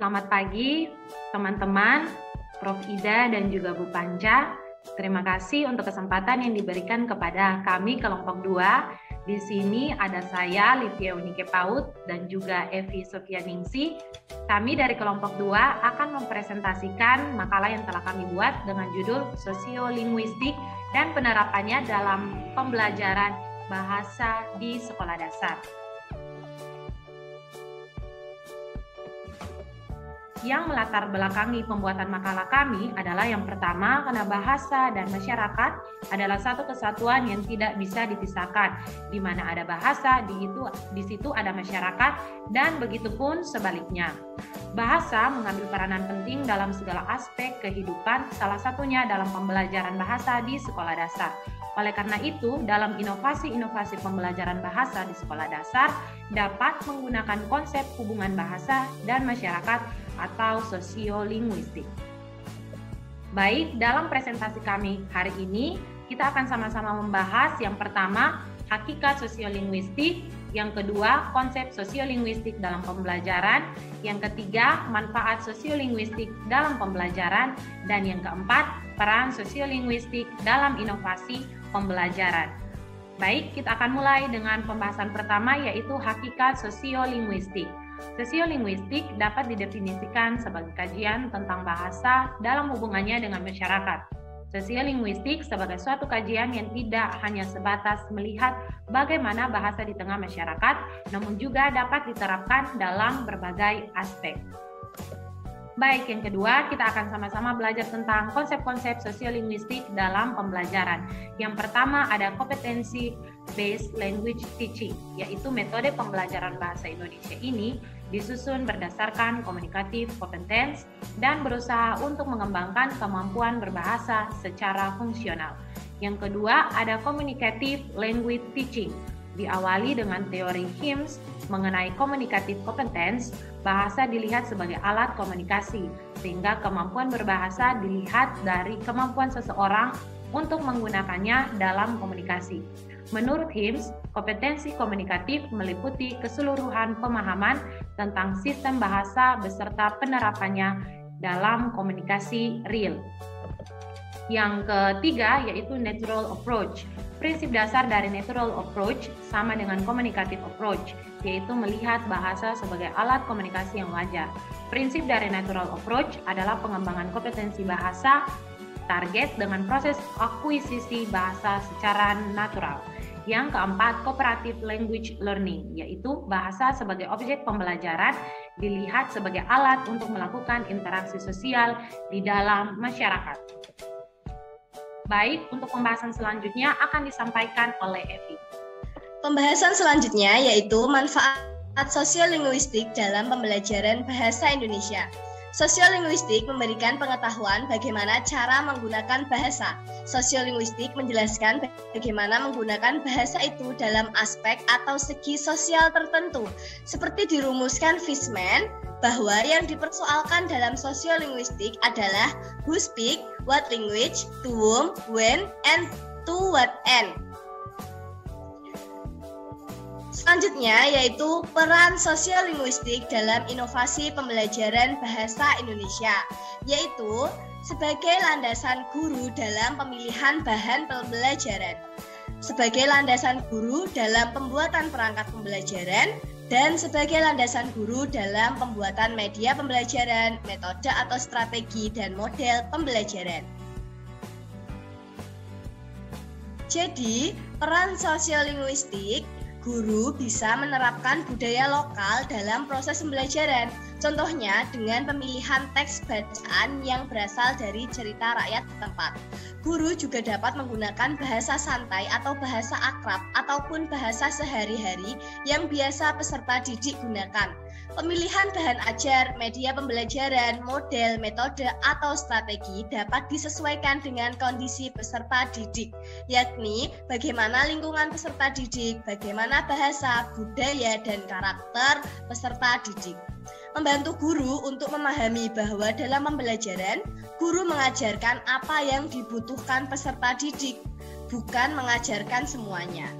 Selamat pagi teman-teman, Prof. Ida dan juga Bu Panca. Terima kasih untuk kesempatan yang diberikan kepada kami kelompok 2. Di sini ada saya, Livia Unike Paut, dan juga Evi Sofianingsi. Kami dari kelompok 2 akan mempresentasikan makalah yang telah kami buat dengan judul Sosiolinguistik dan penerapannya dalam pembelajaran bahasa di sekolah dasar. Yang melatar belakangi pembuatan makalah kami adalah yang pertama, karena bahasa dan masyarakat adalah satu kesatuan yang tidak bisa dipisahkan. Di mana ada bahasa, di situ ada masyarakat, dan begitu pun sebaliknya. Bahasa mengambil peranan penting dalam segala aspek kehidupan, salah satunya dalam pembelajaran bahasa di sekolah dasar. Oleh karena itu, dalam inovasi-inovasi pembelajaran bahasa di sekolah dasar dapat menggunakan konsep hubungan bahasa dan masyarakat atau sosiolinguistik. Baik, dalam presentasi kami hari ini, kita akan sama-sama membahas yang pertama, hakikat sosiolinguistik, yang kedua, konsep sosiolinguistik dalam pembelajaran, yang ketiga, manfaat sosiolinguistik dalam pembelajaran, dan yang keempat, peran sosiolinguistik dalam inovasi pembelajaran. Baik, kita akan mulai dengan pembahasan pertama, yaitu hakikat sosiolinguistik. Sosiolinguistik dapat didefinisikan sebagai kajian tentang bahasa dalam hubungannya dengan masyarakat. Sosiolinguistik sebagai suatu kajian yang tidak hanya sebatas melihat bagaimana bahasa di tengah masyarakat, namun juga dapat diterapkan dalam berbagai aspek. Baik, yang kedua, kita akan sama-sama belajar tentang konsep-konsep sosiolinguistik dalam pembelajaran. Yang pertama ada competency-based language teaching, yaitu metode pembelajaran bahasa Indonesia ini disusun berdasarkan communicative competence dan berusaha untuk mengembangkan kemampuan berbahasa secara fungsional. Yang kedua ada communicative language teaching, diawali dengan teori Himes mengenai communicative competence. Bahasa dilihat sebagai alat komunikasi, sehingga kemampuan berbahasa dilihat dari kemampuan seseorang untuk menggunakannya dalam komunikasi. Menurut Himes, kompetensi komunikatif meliputi keseluruhan pemahaman tentang sistem bahasa beserta penerapannya dalam komunikasi real. Yang ketiga yaitu natural approach. Prinsip dasar dari natural approach sama dengan communicative approach, yaitu melihat bahasa sebagai alat komunikasi yang wajar. Prinsip dari natural approach adalah pengembangan kompetensi bahasa target dengan proses akuisisi bahasa secara natural. Yang keempat, cooperative language learning, yaitu bahasa sebagai objek pembelajaran dilihat sebagai alat untuk melakukan interaksi sosial di dalam masyarakat. Baik, untuk pembahasan selanjutnya akan disampaikan oleh Evi. Pembahasan selanjutnya yaitu manfaat sosiolinguistik dalam pembelajaran bahasa Indonesia. Sosiolinguistik memberikan pengetahuan bagaimana cara menggunakan bahasa. Sosiolinguistik menjelaskan bagaimana menggunakan bahasa itu dalam aspek atau segi sosial tertentu. Seperti dirumuskan Fishman, bahwa yang dipersoalkan dalam sosiolinguistik adalah who speak, what language, to whom, when, and to what end. Selanjutnya yaitu peran sosiolinguistik dalam inovasi pembelajaran bahasa Indonesia, yaitu sebagai landasan guru dalam pemilihan bahan pembelajaran, sebagai landasan guru dalam pembuatan perangkat pembelajaran, dan sebagai landasan guru dalam pembuatan media pembelajaran, metode atau strategi, dan model pembelajaran. Jadi, peran sosiolinguistik, guru bisa menerapkan budaya lokal dalam proses pembelajaran. Contohnya dengan pemilihan teks bacaan yang berasal dari cerita rakyat setempat. Guru juga dapat menggunakan bahasa santai atau bahasa akrab ataupun bahasa sehari-hari yang biasa peserta didik gunakan. Pemilihan bahan ajar, media pembelajaran, model, metode, atau strategi dapat disesuaikan dengan kondisi peserta didik, yakni bagaimana lingkungan peserta didik, bagaimana bahasa, budaya, dan karakter peserta didik. Membantu guru untuk memahami bahwa dalam pembelajaran, guru mengajarkan apa yang dibutuhkan peserta didik, bukan mengajarkan semuanya.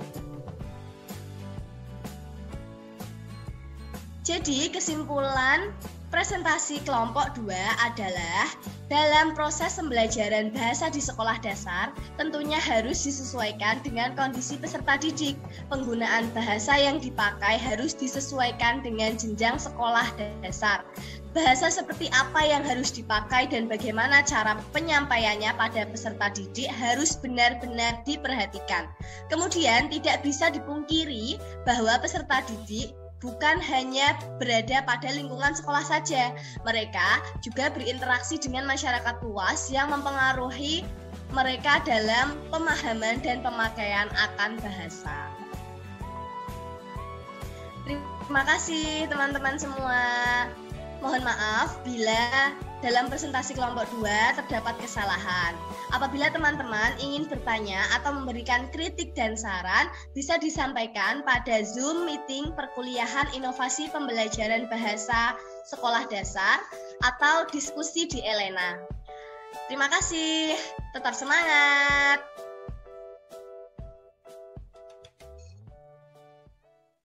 Jadi kesimpulan Presentasi kelompok 2 adalah dalam proses pembelajaran bahasa di sekolah dasar tentunya harus disesuaikan dengan kondisi peserta didik. Penggunaan bahasa yang dipakai harus disesuaikan dengan jenjang sekolah dasar. Bahasa seperti apa yang harus dipakai dan bagaimana cara penyampaiannya pada peserta didik harus benar-benar diperhatikan. Kemudian tidak bisa dipungkiri bahwa peserta didik bukan hanya berada pada lingkungan sekolah saja, mereka juga berinteraksi dengan masyarakat luas yang mempengaruhi mereka dalam pemahaman dan pemakaian akan bahasa. Terima kasih teman-teman semua. Mohon maaf bila dalam presentasi kelompok 2 terdapat kesalahan. Apabila teman-teman ingin bertanya atau memberikan kritik dan saran, bisa disampaikan pada Zoom meeting perkuliahan inovasi pembelajaran bahasa sekolah dasar atau diskusi di Elena. Terima kasih, tetap semangat!